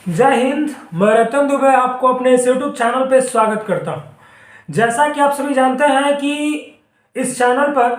जय हिंद। मैं रतन दुबे आपको अपने इस यूट्यूब चैनल पे स्वागत करता हूं। जैसा कि आप सभी जानते हैं कि इस चैनल पर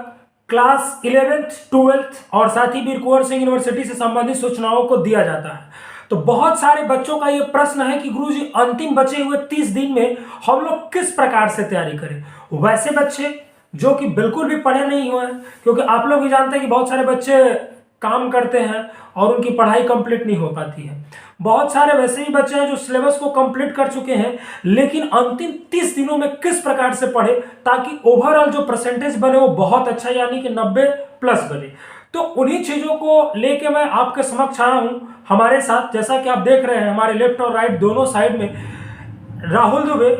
क्लास 11th 12th और साथ ही वीर कुंवर सिंह यूनिवर्सिटी से संबंधित सूचनाओं को दिया जाता है। तो बहुत सारे बच्चों का ये प्रश्न है कि गुरुजी अंतिम बचे हुए 30 दिन में हम लोग किस प्रकार से तैयारी करें। वैसे बच्चे जो कि बिल्कुल भी पढ़े नहीं हुए हैं, क्योंकि आप लोग भी जानते हैं कि बहुत सारे बच्चे काम करते हैं और उनकी पढ़ाई कंप्लीट नहीं हो पाती है। बहुत सारे वैसे ही बच्चे हैं जो सिलेबस को कंप्लीट कर चुके हैं, लेकिन अंतिम 30 दिनों में किस प्रकार से पढ़े ताकि ओवरऑल जो परसेंटेज बने वो बहुत अच्छा यानी कि 90+ बने। तो उन्हीं चीजों को लेके मैं आपके समक्ष आया हूं। हमारे साथ जैसा कि आप देख रहे हैं हमारे लेफ्ट और राइट दोनों साइड में राहुल दुबे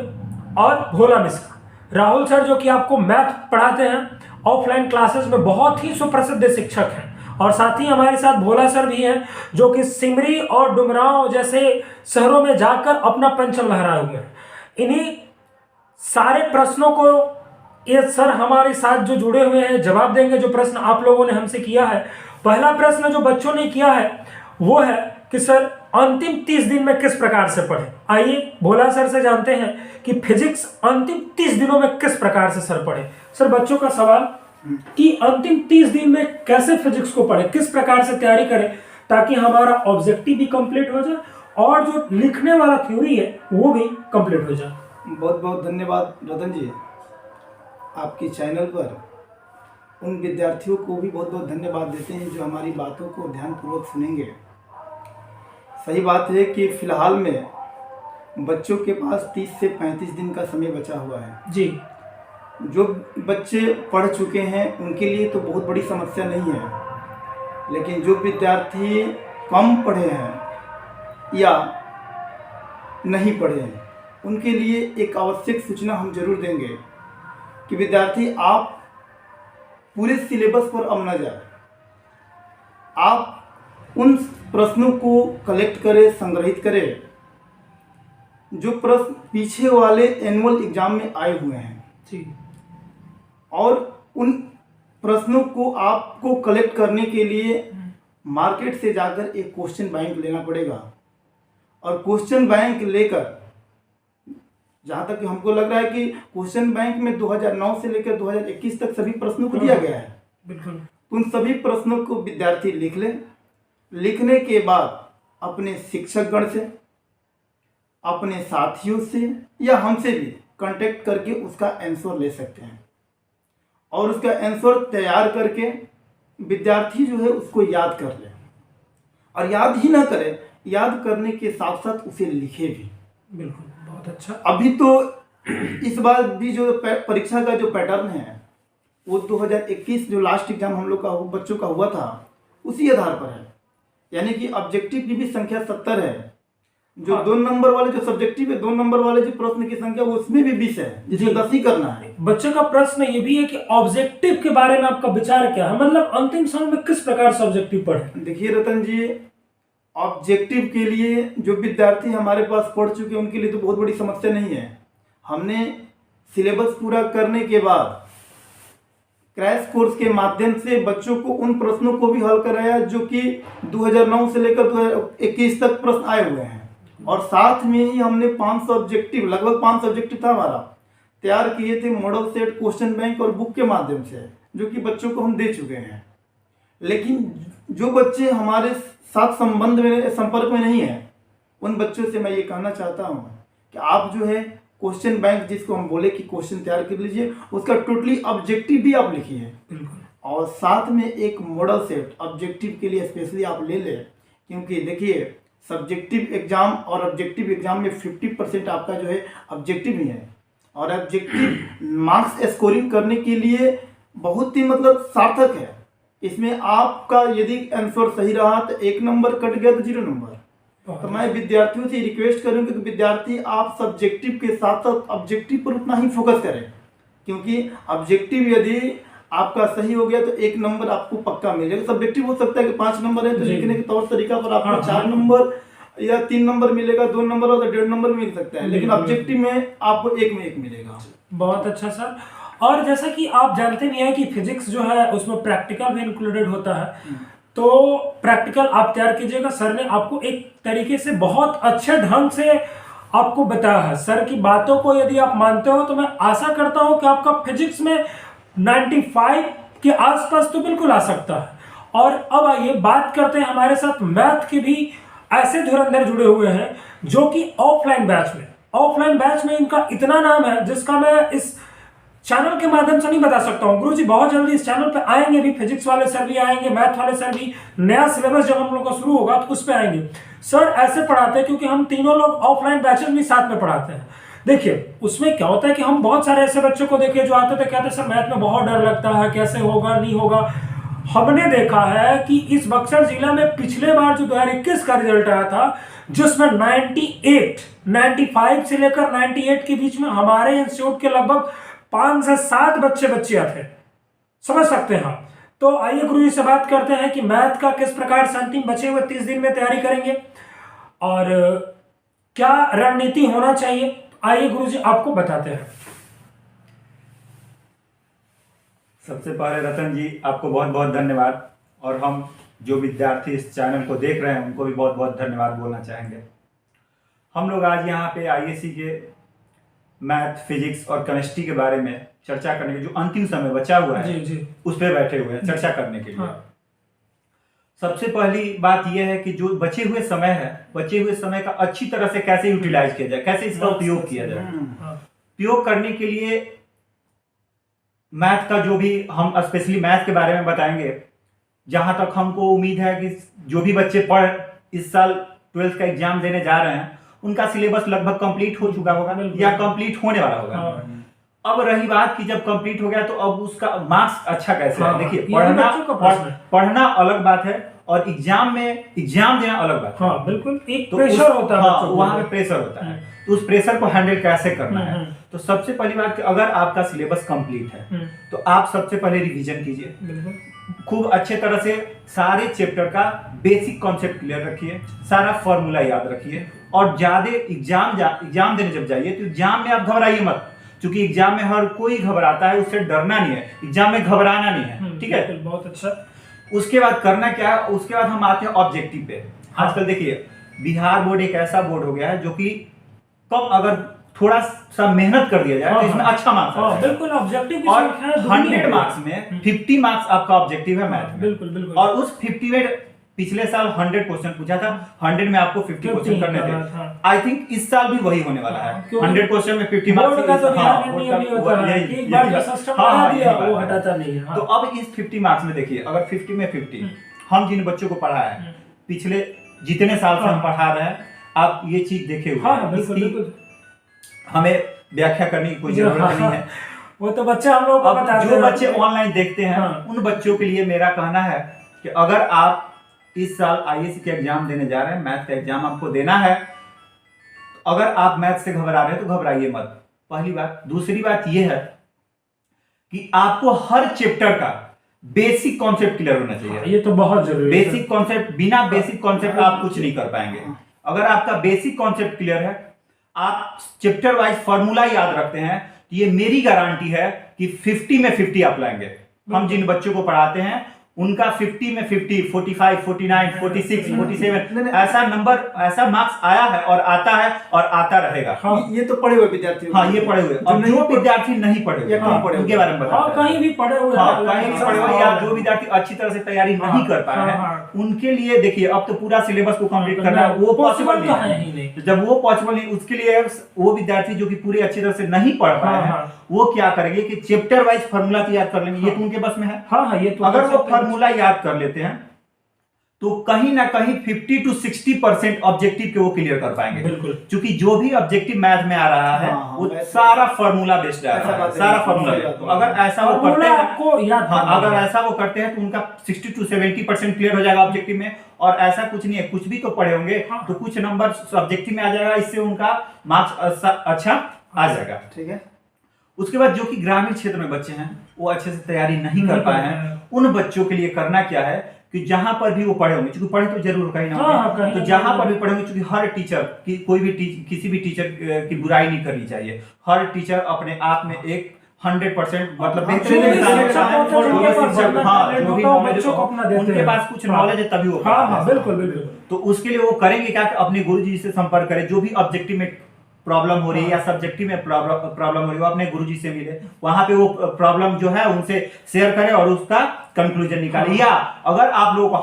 और भोला मिश्रा। राहुल सर जो कि आपको मैथ पढ़ाते हैं, ऑफलाइन क्लासेस में बहुत ही सुप्रसिद्ध शिक्षक हैं, और साथ ही हमारे साथ भोला सर भी हैं जो कि सिमरी और डुमरांव जैसे शहरों में जाकर अपना परचम लहराए हुए हैं। इन्हीं सारे प्रश्नों को ये सर हमारे साथ जो जुड़े हुए हैं जवाब देंगे, जो प्रश्न आप लोगों ने हमसे किया है। पहला प्रश्न जो बच्चों ने किया है वो है कि सर अंतिम 30 दिन में किस प्रकार से पढ़े। आइए भोला सर से जानते हैं कि फिजिक्स अंतिम 30 दिनों में किस प्रकार से सर पढ़े। सर बच्चों का सवाल कि अंतिम 30 दिन में कैसे फिजिक्स को पढ़े, किस प्रकार से तैयारी करें ताकि हमारा ऑब्जेक्टिव भी कंप्लीट हो जाए और जो लिखने वाला थ्योरी है वो भी कंप्लीट हो जाए। बहुत बहुत धन्यवाद रतन जी। आपके चैनल पर उन विद्यार्थियों को भी बहुत बहुत धन्यवाद देते हैं जो हमारी बातों को ध्यानपूर्वक सुनेंगे। सही बात है कि फ़िलहाल में बच्चों के पास 30 से 35 दिन का समय बचा हुआ है जी। जो बच्चे पढ़ चुके हैं उनके लिए तो बहुत बड़ी समस्या नहीं है, लेकिन जो विद्यार्थी कम पढ़े हैं या नहीं पढ़े हैं उनके लिए एक आवश्यक सूचना हम जरूर देंगे कि विद्यार्थी आप पूरे सिलेबस पर अब न जाए। आप उन प्रश्नों को कलेक्ट करें, संग्रहित करें जो प्रश्न पीछे वाले एनुअल एग्जाम में आए हुए हैं जी। और उन प्रश्नों को आपको कलेक्ट करने के लिए मार्केट से जाकर एक क्वेश्चन बैंक लेना पड़ेगा। और क्वेश्चन बैंक लेकर, जहाँ तक कि हमको लग रहा है कि क्वेश्चन बैंक में 2009 से लेकर 2021 तक सभी प्रश्नों को दिया गया है। बिल्कुल। उन सभी प्रश्नों को विद्यार्थी लिख ले। लिखने के बाद अपने शिक्षकगण से, अपने साथियों से या हमसे भी कांटेक्ट करके उसका आंसर ले सकते हैं और उसका आंसर तैयार करके विद्यार्थी जो है उसको याद कर ले। और याद ही ना करे, याद करने के साथ साथ उसे लिखे भी। बिल्कुल, बहुत अच्छा। अभी तो इस बार भी जो परीक्षा का जो पैटर्न है वो 2021 जो लास्ट एग्जाम हम लोग का बच्चों का हुआ था उसी आधार पर है। यानी कि ऑब्जेक्टिव की भी संख्या 70 है। जो 2 नंबर वाले जो सब्जेक्टिव है, 2 नंबर वाले जो प्रश्न की संख्या उसमें भी 20 है, जिसमें 10 ही करना है। बच्चे का प्रश्न ये भी है कि ऑब्जेक्टिव के बारे में आपका विचार क्या है, मतलब अंतिम समय में किस प्रकार से ऑब्जेक्टिव पढ़े। देखिए रतन जी, ऑब्जेक्टिव के लिए जो विद्यार्थी हमारे पास पढ़ चुके हैं उनके लिए तो बहुत बड़ी समस्या नहीं है। हमने सिलेबस पूरा करने के बाद क्रैश कोर्स के माध्यम से बच्चों को उन प्रश्नों को भी हल कराया जो कि 2009 से लेकर 2021 तक प्रश्न आए हुए हैं। और साथ में ही हमने 500 ऑब्जेक्टिव, लगभग 500 ऑब्जेक्टिव था हमारा, तैयार किए थे मॉडल सेट, क्वेश्चन बैंक और बुक के माध्यम से, जो कि बच्चों को हम दे चुके हैं। लेकिन जो बच्चे हमारे साथ संपर्क में नहीं है उन बच्चों से मैं ये कहना चाहता हूँ कि आप जो है क्वेश्चन बैंक, जिसको हम बोले कि क्वेश्चन तैयार कर लीजिए, उसका टोटली ऑब्जेक्टिव भी आप लिखिए। और साथ में एक मॉडल सेट ऑब्जेक्टिव के लिए स्पेशली आप ले लें, क्योंकि देखिए सब्जेक्टिव एग्जाम और ऑब्जेक्टिव एग्जाम में 50% आपका जो है ऑब्जेक्टिव ही है। और ऑब्जेक्टिव मार्क्स स्कोरिंग करने के लिए बहुत ही मतलब सार्थक है। इसमें आपका यदि आंसर सही रहा तो 1 नंबर, कट गया तो 0 नंबर। तो मैं विद्यार्थियों से रिक्वेस्ट करूंगा कि विद्यार्थी आप सब्जेक्टिव के साथ साथ ऑब्जेक्टिव पर उतना ही फोकस करें, क्योंकि ऑब्जेक्टिव यदि आपका सही हो गया तो 1 नंबर आपको पक्का मिल जाएगा। सब्जेक्टिव हो सकता है कि 5 नंबर है तो लिखने के तौर तरीका पर आपको 4 नंबर या 3 नंबर मिलेगा, 2 नंबर हो तो 1.5 नंबर मिल सकता है, लेकिन ऑब्जेक्टिव में आपको 1 में 1 मिलेगा। बहुत अच्छा सर। और जैसा कि आप जानते भी हैं कि फिजिक्स जो है उसमें प्रैक्टिकल भी इंक्लूडेड होता है, तो प्रैक्टिकल आप तैयार कीजिएगा। सर ने आपको एक तरीके से बहुत अच्छे ढंग से आपको बताया है। सर की बातों को यदि आप मानते हो तो मैं आशा करता हूं कि आपका फिजिक्स में 95 के आसपास तो बिल्कुल आ सकता है। और अब आइए बात करते हैं, हमारे साथ मैथ के भी ऐसे धुरंधर जुड़े हुए हैं जो कि ऑफलाइन बैच में इनका इतना नाम है जिसका मैं इस चैनल के माध्यम से नहीं बता सकता हूँ। गुरुजी बहुत जल्दी इस चैनल पे आएंगे भी, फिजिक्स वाले सर भी आएंगे, मैथ वाले सर भी। नया सिलेबस जब हम लोग का शुरू होगा तो उस पर आएंगे। सर ऐसे पढ़ाते हैं क्योंकि हम तीनों लोग ऑफलाइन बैचेस भी साथ में पढ़ाते हैं। देखिए उसमें क्या होता है कि हम बहुत सारे ऐसे बच्चों को देखे जो आते थे, कहते सर मैथ में बहुत डर लगता है, कैसे होगा नहीं होगा। हमने देखा है कि इस बक्सर जिला में पिछले बार जो 2021 का रिजल्ट आया था जिसमें 95 से लेकर 98 के बीच में हमारे इंस्टीट्यूट के लगभग 5 से 7 बच्चे थे, समझ सकते हैं आप। तो आइए गुरुजी से बात करते हैं कि मैथ का किस प्रकार से अंतिम बचे हुए 30 दिन में तैयारी करेंगे और क्या रणनीति होना चाहिए। आइए गुरुजी आपको बताते हैं। सबसे पहले रतन जी आपको बहुत बहुत धन्यवाद, और हम जो विद्यार्थी इस चैनल को देख रहे हैं उनको भी बहुत बहुत धन्यवाद बोलना चाहेंगे। हम लोग आज यहाँ पे आईएससी के मैथ, फिजिक्स और केमिस्ट्री के बारे में चर्चा करने के जो अंतिम समय बचा हुआ है जी। उस पर बैठे हुए हैं चर्चा करने के लिए। हाँ। सबसे पहली बात यह है कि जो बचे हुए समय है, बचे हुए समय का अच्छी तरह से कैसे यूटिलाइज किया जाए, कैसे इसका उपयोग किया जाए। उपयोग करने के लिए मैथ का जो भी हम स्पेशली मैथ के बारे में बताएंगे, जहां तक हमको उम्मीद है कि जो भी बच्चे इस साल 12th का एग्जाम देने जा रहे हैं उनका सिलेबस लगभग कंप्लीट हो चुका होगा या कंप्लीट होने वाला होगा। अब रही बात कि जब कंप्लीट हो गया तो अब उसका मार्क्स अच्छा कैसे है। देखिए पढ़ना अलग बात है और एग्जाम देना अलग बात है। बिल्कुल एक तो प्रेशर होता है, वहां पे प्रेशर होता है, तो उस प्रेशर को हैंडल कैसे करना है। तो सबसे पहली बात कि अगर आपका सिलेबस कंप्लीट है तो आप सबसे पहले रिवीजन कीजिए, खूब अच्छे तरह से सारे चैप्टर का बेसिक कॉन्सेप्ट क्लियर रखिए, सारा फॉर्मूला याद रखिए। और ज्यादा एग्जाम देने जब जाइए तो एग्जाम में आप घबराइए मत, क्योंकि एग्जाम में हर कोई घबराता है, उससे डरना नहीं है, एग्जाम में घबराना नहीं है। ठीक है, बहुत अच्छा। उसके बाद करना क्या है, उसके बाद हम आते हैं ऑब्जेक्टिव पे। आजकल देखिए बिहार बोर्ड एक ऐसा बोर्ड हो गया है जो कि कम अगर थोड़ा सा मेहनत कर दिया जाए तो इसमें अच्छा मार्क्स आता है। बिल्कुल ऑब्जेक्टिव और 100 मार्क्स में 50 मार्क्स आपका ऑब्जेक्टिव है मैथ में। बिल्कुल। और उस 50 में पिछले साल 100 क्वेश्चन पूछा था, 100 में आपको 50 क्वेश्चन करने थे। आई थिंक इस साल भी वही होने वाला है। 100 क्वेश्चन में 50 मार्क्स। तो अब इस 50 मार्क्स में देखिए, अगर 50 में 50 हम जिन बच्चों को पढ़ा है पिछले जितने साल से हम पढ़ा रहे हैं, आप ये चीज देखे हुए हमें व्याख्या करने की कोई जरूरत नहीं है। वो तो बच्चे हम लोग को बताते हैं। जो बच्चे ऑनलाइन देखते हैं उन बच्चों के लिए मेरा कहना है कि अगर आप इस साल आईएएस के एग्जाम देने जा रहे हैं, मैथ का एग्जाम आपको देना है, अगर आप मैथ से घबरा रहे हैं तो घबराइए मत, पहली बात। दूसरी बात यह है कि आपको हर चैप्टर का बेसिक कॉन्सेप्ट क्लियर होना चाहिए। ये तो बहुत जरूरी है। बेसिक कॉन्सेप्ट, बिना बेसिक कॉन्सेप्ट आप कुछ नहीं कर पाएंगे। अगर आपका बेसिक कॉन्सेप्ट क्लियर है, आप चैप्टर वाइज फॉर्मूला याद रखते हैं, तो ये मेरी गारंटी है कि 50 में 50 आप लाएंगे। हम जिन बच्चों को पढ़ाते हैं उनका 50 में 50, 45, 49, 46, 47 ऐसा नंबर, ऐसा मार्क्स आया है और आता है और आता रहेगा। ये तो पढ़े हुए विद्यार्थी। हाँ, ये पढ़े हुए। और जो विद्यार्थी नहीं पढ़े हुए उनके बारे में बताते हैं। कहीं भी पढ़े हुए, कहीं भी पढ़े हुए, या जो विद्यार्थी अच्छी तरह से तैयारी नहीं कर पाए हैं उनके लिए देखिए अब तो पूरा सिलेबस को कंप्लीट करना वो पॉसिबल नहीं है। जब वो पॉसिबल नहीं, उसके लिए वो विद्यार्थी जो कि पूरे अच्छी तरह से नहीं पढ़ पाए हैं वो क्या करेंगे कि चैप्टर वाइज फॉर्मूला तैयार कर लेंगे। ये तो उनके बस में है। ये तो अगर वो फॉर्मूला याद कर लेते हैं तो कहीं ना कहीं 50 to 60% ऑब्जेक्टिव के वो क्लियर कर पाएंगे। बिल्कुल, क्योंकि जो भी ऑब्जेक्टिव मैथ में आ रहा है वो सारा फॉर्मूला बेस्ड है, सारा फॉर्मूला। तो अगर ऐसा वो करते हैं, आपको याद, अगर ऐसा वो करते हैं तो उनका 60 to 70% क्लियर हो जाएगा ऑब्जेक्टिव में। और ऐसा कुछ नहीं है, कुछ भी तो पढ़े होंगे तो कुछ नंबर ऑब्जेक्टिव में आ जाएगा, इससे उनका मार्क्स अच्छा आ जाएगा। ठीक है। उसके बाद जो कि ग्रामीण क्षेत्र में बच्चे हैं वो अच्छे से तैयारी नहीं कर पाए हैं, उन बच्चों के लिए करना क्या है कि जहां पर भी वो पढ़े होंगे, क्योंकि पढ़े तो जरूर कहीं ना कहीं, तो जहां पर भी पढ़े होंगे, क्योंकि हर टीचर की कोई भी किसी भी टीचर की बुराई नहीं करनी चाहिए। हर टीचर अपने आप में एक 100% मतलब हाँ, बेहतरीन जो भी निकालने शिक्षक का होते हैं, जिनके पास हाँ, talent जो भी होता है, वो knowledge बच्चों को अपना देते उनके हैं। पास कुछ हाँ। नॉलेज है तभी वो हाँ करते हाँ हैं। बिल्कुल बिल्कुल। तो उसके लिए वो करेंगे क्या कि अपने गुरुजी से संपर्क करें, जो भी ऑब्जेक्टिव में प्रॉब्लम हो रही है या सब्जेक्टिव में प्रॉब्लम हो रही है वो अपने गुरुजी से मिले, वहां पे वो प्रॉब्लम जो है उनसे शेयर करें और उसका कंक्लूजन निकाले। या अगर आप लोगों को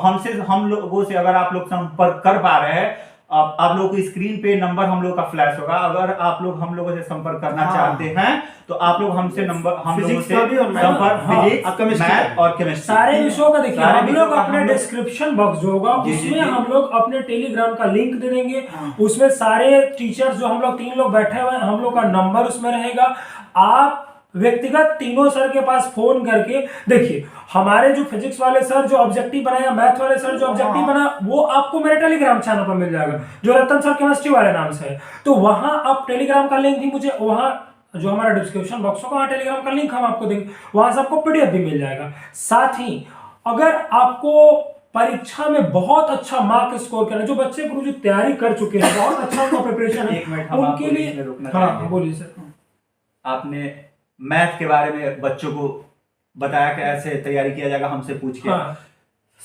हम लोगों से अगर आप लोग संपर्क कर पा रहे हैं, आप लोगों को स्क्रीन पे नंबर हम लोगों का फ्लैश होगा, अगर आप लोग हम लोगों से संपर्क करना हाँ। चाहते हैं तो आप लोग हमसे नंबर हम लोगों फिजिक्स से का भी और मैथ। संपर्क हाँ, फिजिक्स chemistry मैथ का और केमिस्ट्री सारे विषयों का देखिए सारे हम विषयों लोग का अपने हम लोग- डिस्क्रिप्शन बॉक्स जो होगा जी, जी, उसमें जी। हम लोग अपने टेलीग्राम का लिंक दे देंगे। हाँ। उसमें सारे टीचर्स जो हम लोग 3 लोग बैठे हुए हैं, हम लोग का नंबर उसमें रहेगा। आप व्यक्तिगत तीनों सर के पास फोन करके देखिए, हमारे जो फिजिक्स वाले सर जो ऑब्जेक्टिव बनाया, मैथ वाले सर जो ऑब्जेक्टिव बना, वो आपको मेरे टेलीग्राम चैनल पर मिल जाएगा जो रतन सर केमिस्ट्री वाले नाम से है। तो वहां आप टेलीग्राम का लिंक भी मुझे वहां जो हमारा डिस्क्रिप्शन बॉक्स होगा वहां टेलीग्राम का लिंक हम आपको देंगे, वहां से आपको पीडीएफ भी मिल जाएगा। साथ ही अगर आपको परीक्षा में बहुत अच्छा मार्क स्कोर करना है, जो बच्चे गुरुजी तैयारी कर चुके हैं, बहुत अच्छा उनका प्रिपरेशन एक मिनट है, हम उनके आपको लिए बीच में रोकना हाँ चाहेंगे। बोलिए सर। आपने मैथ के बारे में बच्चों को बताया कि ऐसे तैयारी किया जाएगा हमसे पूछ के, हाँ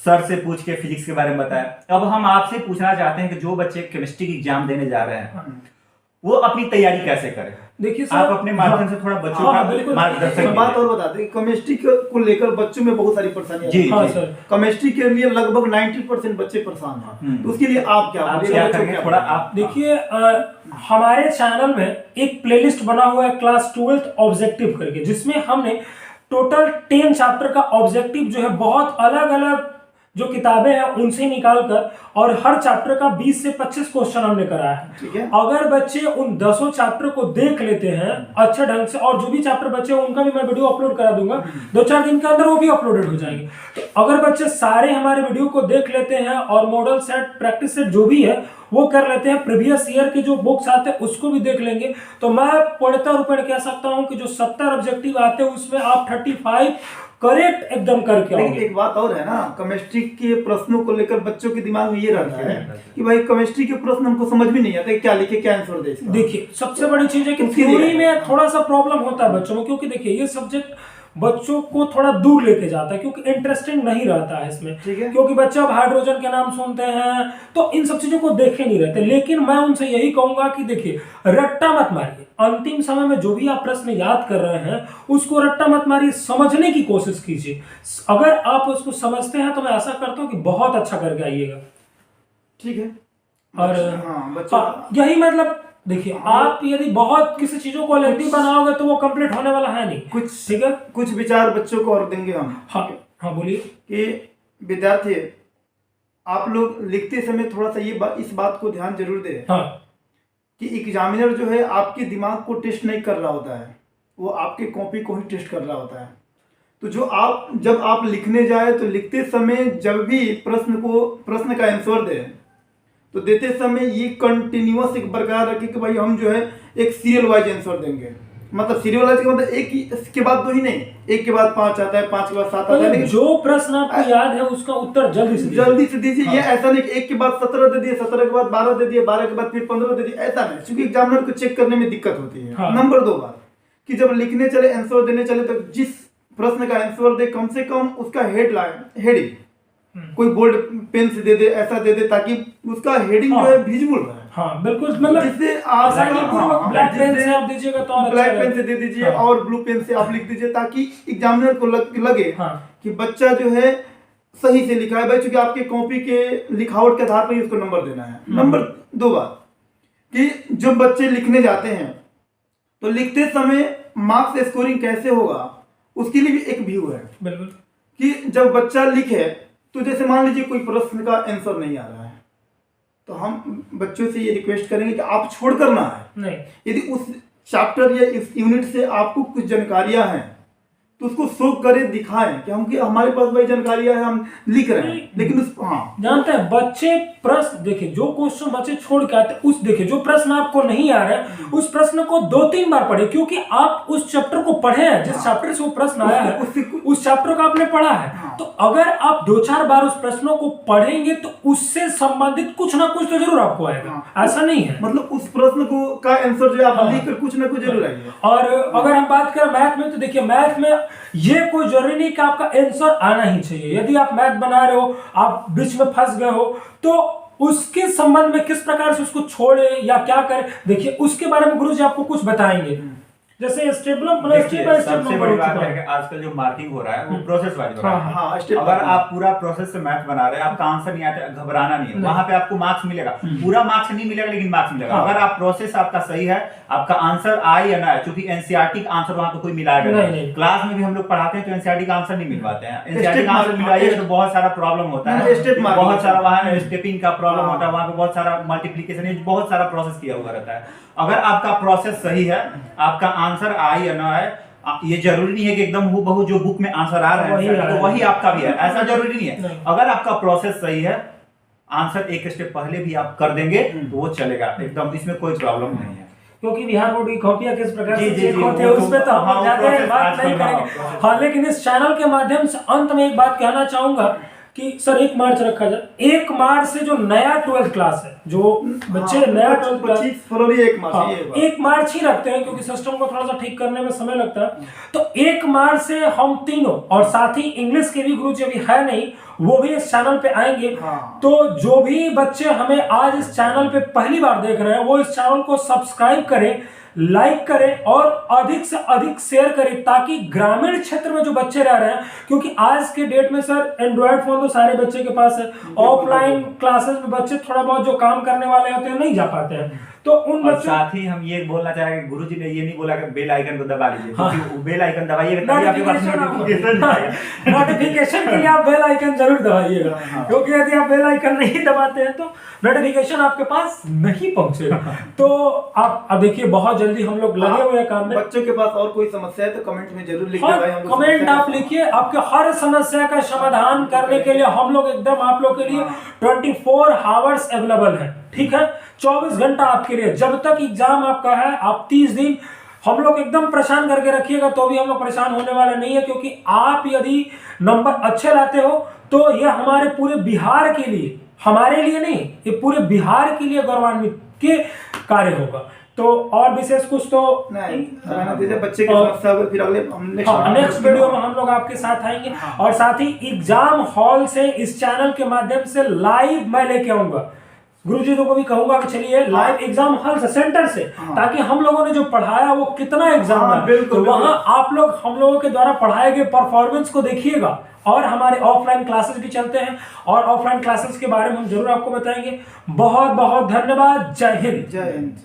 सर से पूछ के फिजिक्स के बारे में बताया। अब हम आपसे पूछना चाहते हैं कि जो बच्चे केमिस्ट्री की एग्जाम देने जा रहे हैं वो अपनी तैयारी कैसे करें? देखिए सर, आप अपने माध्यम हाँ, से थोड़ा बच्चों हाँ, का बिल्कुल। मार्गदर्शन एक बात कीजिए। और बता दें, केमिस्ट्री को लेकर बच्चों में बहुत सारी परेशानियां जी, हैं। हाँ जी। सर। केमिस्ट्री के लिए लगभग 90% बच्चे परेशान हैं। तो उसके लिए आप क्या आप बोलिए, क्या बच्चों को करेंगे क्या थोड़ा बोलिए? आप देखिए हमारे चैनल में एक प्लेलिस्ट बना हुआ है क्लास 12th ऑब्जेक्टिव करके, जिसमें हमने टोटल 10 चैप्टर का ऑब्जेक्टिव जो है बहुत अलग अलग जो किताबें हैं उनसे निकाल कर, और हर चैप्टर का 20 से 25 क्वेश्चन हमने कराया है। ठीक है। अगर बच्चे उन 10 चैप्टर को देख लेते हैं अच्छे ढंग से, और जो भी चैप्टर बच्चे हैं उनका भी मैं वीडियो अपलोड करा दूंगा 2-4 दिन के अंदर, वो भी अपलोडेड हो जाएंगे। तो अगर बच्चे सारे हमारे वीडियो को देख लेते हैं और मॉडल सेट प्रैक्टिस सेट जो भी है वो कर लेते हैं, प्रीवियस ईयर के जो बुक्स आते हैं उसको भी देख लेंगे, तो मैं पूर्णतः रूपेण कह सकता हूं कि जो 70 ऑब्जेक्टिव आते हैं उसमें आप 35 करेक्ट एकदम करके लेकिन आओगे। एक बात और है ना, केमिस्ट्री के प्रश्नों को लेकर बच्चों के दिमाग में ये रहता है कि भाई केमिस्ट्री के प्रश्न हमको समझ भी नहीं आते, क्या लिखे क्या आंसर दे इसका। देखिए सबसे बड़ी चीज है कि उसके लिए- थ्योरी में थोड़ा सा प्रॉब्लम होता है बच्चों में, क्योंकि देखिए ये सब्जेक्ट बच्चों को थोड़ा दूर लेके जाता है, क्योंकि इंटरेस्टिंग नहीं रहता है इसमें। ठीक है। क्योंकि बच्चे अब हाइड्रोजन के नाम सुनते हैं तो इन सब चीजों को देखे नहीं रहते। लेकिन मैं उनसे यही कहूंगा कि देखिए रट्टा मत मारिए, अंतिम समय में जो भी आप प्रश्न याद कर रहे हैं उसको रट्टा मत मारिए, समझने की कोशिश कीजिए। अगर आप उसको समझते हैं तो मैं आशा करता हूं कि बहुत अच्छा करके आइएगा। ठीक है। और हाँ, बच्चों हाँ, यही मतलब देखिए आप यदि बहुत किसी चीजों को लेंथी बनाओगे तो वो कंप्लीट होने वाला है नहीं। कुछ ठीक है। कुछ विचार बच्चों को और देंगे हम हाँ हाँ बोलिए। कि विद्यार्थी आप लोग लिखते समय थोड़ा सा इस बात को ध्यान जरूर दें हाँ कि एग्जामिनर जो है आपके दिमाग को टेस्ट नहीं कर रहा होता है, वो आपके कॉपी को ही टेस्ट कर रहा होता है। तो जब आप लिखने जाए तो लिखते समय जब भी प्रश्न का आंसर दे तो देते समय ये कंटिन्यूअस एक बरकरार रखें कि भाई हम जो है एक सीरियल वाइज आंसर देंगे। मतलब सीरियल वाइज का मतलब एक ही के बाद दो ही नहीं, एक के बाद 5 आता है, 5 के बाद 7 आता है, लेकिन जो प्रश्न आपको याद है उसका उत्तर जल्दी से दीजिए। ये ऐसा नहीं कि एक के बाद 17 दे दिए, 17 के बाद 12 दे दिए, 12 के बाद फिर 15 दे दिए, ऐसा नहीं, क्योंकि एग्जामिनर को चेक करने में दिक्कत होती है। हाँ। नंबर 2 बात कि जब लिखने चले आंसर देने चले तो जिस प्रश्न का आंसर दे कम से कम उसका हेडिंग कोई बोल्ड पेन से दे दे, ऐसा दे दे ताकि उसका हेडिंग जो है विजिबल रहे। हाँ बिल्कुल, मतलब जिससे आप ब्लैक पेन से आप दीजिएगा तो और अच्छा ब्लैक पेन रहेगा। से दे दीजिए हाँ। और ब्लू पेन से आप लिख दीजिए ताकि एग्जामिनर को लगे हाँ। कि बच्चा जो है सही से लिखा है भाई, चूंकि आपके कॉपी के लिखावट के आधार पर ही उसको नंबर देना है। नंबर 2 बात कि जब बच्चे लिखने जाते हैं तो लिखते समय मार्क्स स्कोरिंग कैसे होगा उसके लिए भी एक व्यू है। बिल्कुल कि जब बच्चा लिखे तो जैसे मान लीजिए कोई प्रश्न का आंसर नहीं आ रहा है तो हम बच्चों से ये रिक्वेस्ट करेंगे कि आप छोड़ कर ना आए। नहीं, यदि उस चैप्टर या इस यूनिट से आपको कुछ जानकारियां हैं तो उसको शो करे, दिखाएं कि हमारे पास वही जानकारी है, हम लिख रहे हैं। लेकिन उस जानते हैं बच्चे प्रश्न देखिए, जो क्वेश्चन बच्चे छोड़ के आते हैं उस देखिए, जो प्रश्न आपको नहीं आ रहा है उस प्रश्न को 2-3 बार पढ़े, क्योंकि आप उस चैप्टर को पढ़े हैं, जिस चैप्टर से वो प्रश्न आया है उस चैप्टर को आपने पढ़ा है। तो अगर आप 2-4 बार उस प्रश्नों को पढ़ेंगे तो उससे संबंधित कुछ ना कुछ तो जरूर आपको आएगा, ऐसा नहीं है। मतलब उस प्रश्न को का आंसर जो आप लिख कर कुछ ना कुछ जरूर आएगा। और अगर हम बात करें मैथ में, तो देखिए मैथ में ये कोई जरूरी नहीं कि आपका आंसर आना ही चाहिए। यदि आप मैथ बना रहे हो, आप बीच में फंस गए हो, तो उसके संबंध में किस प्रकार से उसको छोड़े या क्या करें, देखिए उसके बारे में गुरुजी आपको कुछ बताएंगे। जैसे स्टेप बाय स्टेप सबसे बड़ी बात है कि आजकल जो मार्किंग हो रहा है वो प्रोसेस वाइज हो रहा है। अगर आप पूरा प्रोसेस से मैथ बना रहे हैं, आपका आंसर नहीं आता, घबराना नहीं है, वहां पे आपको मार्क्स मिलेगा। पूरा मार्क्स नहीं मिलेगा लेकिन मार्क्स मिलेगा। अगर आप प्रोसेस आपका सही है, आपका आंसर आए या ना आए, क्योंकि एनसीईआरटी का आंसर वहां पे कोई मिलाएगा नहीं। क्लास में भी हम लोग पढ़ाते हैं तो एनसीईआरटी का आंसर नहीं मिल पाते हैं। एनसीईआरटी का आंसर मिलाइएगा तो बहुत सारा प्रॉब्लम होता है, बहुत सारा वहां स्टेपिंग का प्रॉब्लम होता है, वहां पे बहुत सारा मल्टीप्लिकेशन, बहुत सारा प्रोसेस किया हुआ रहता है। अगर आपका प्रोसेस सही है, आपका आंसर आए या ना आए, ये जरूरी नहीं है कि एकदम हूबहू जो बुक में आंसर आ रहा है तो वही आपका भी है, ऐसा जरूरी नहीं है। अगर आपका प्रोसेस सही है, आंसर एक स्टेप पहले भी आप कर देंगे तो वो चलेगा एकदम, इसमें कोई प्रॉब्लम नहीं है। क्योंकि बिहार बोर्ड की कॉपियां किस प्रकार से चेक होते हैं उसमें तो हम ज्यादा बात नहीं करेंगे। हाँ, लेकिन इस चैनल के माध्यम से अंत में एक बात कहना चाहूंगा कि सर 1 मार्च रखा जाए। 1 मार्च से जो नया 12th क्लास है, जो बच्चे नया 12th क्लास 25 फरवरी 1 मार्च ही रखते हैं, क्योंकि सिस्टम को थोड़ा सा ठीक करने में समय लगता है। तो 1 मार्च से हम तीनों, और साथ ही इंग्लिश के भी गुरुजी अभी है नहीं, वो भी इस चैनल पे आएंगे। तो जो भी बच्चे हमें आज इस चैनल पे पहली बार देख रहे हैं, वो इस चैनल को सब्सक्राइब करें, लाइक करें और अधिक से अधिक शेयर करें, ताकि ग्रामीण क्षेत्र में जो बच्चे रह रहे हैं, क्योंकि आज के डेट में सर एंड्रॉयड फोन तो सारे बच्चे के पास है, ऑफलाइन क्लासेस में बच्चे थोड़ा बहुत जो काम करने वाले होते हैं नहीं जा पाते हैं। तो उन बच्चों, साथ ही हम ये बोलना चाहेंगे, गुरुजी ने ये नहीं बोला कि बेल आइकन को दबा लीजिए, क्योंकि बेल आइकन दबाइएगा तभी आपके पास नोटिफिकेशन आएगा। नोटिफिकेशन के लिए आप बेल आइकन जरूर दबाइएगा, क्योंकि यदि आप बेल आइकन नहीं दबाते हैं तो नोटिफिकेशन आपके पास नहीं पहुंचेगा। तो आप अब देखिए, बहुत जल्दी हम लोग लगे हुए हैं काम में। बच्चों के पास और कोई समस्या है तो कमेंट में जरूर लिखिए। कमेंट आप लिखिए, आपके हर समस्या का समाधान करने के लिए हम लोग एकदम आप लोग के लिए 24 आवर्स अवेलेबल है। ठीक है, 24 घंटा आपके लिए। जब तक एग्जाम आपका है, आप 30 दिन हम लोग एकदम परेशान करके रखिएगा, तो भी हम लोग परेशान होने वाले नहीं है, क्योंकि आप यदि नंबर अच्छे लाते हो तो ये हमारे पूरे बिहार के लिए, हमारे लिए नहीं, ये पूरे बिहार के लिए गौरवान्वित के कार्य होगा। तो और विशेष कुछ तो नहीं, बच्चे की समस्या अगर फिर अगले नेक्स्ट वीडियो में हम लोग आपके साथ आएंगे। और साथ ही एग्जाम हॉल से इस चैनल के माध्यम से लाइव मैं लेके आऊंगा। गुरुजी को भी कहूंगा कि चलिए लाइव एग्जाम हॉल से, सेंटर से, ताकि हम लोगों ने जो पढ़ाया वो कितना एग्जाम है, तो वहां आप लोग हम लोगों के द्वारा पढ़ाए गए परफॉर्मेंस को देखिएगा। और हमारे ऑफलाइन क्लासेस भी चलते हैं, और ऑफलाइन क्लासेस के बारे में हम जरूर आपको बताएंगे। बहुत बहुत धन्यवाद। जय हिंद। जय हिंद।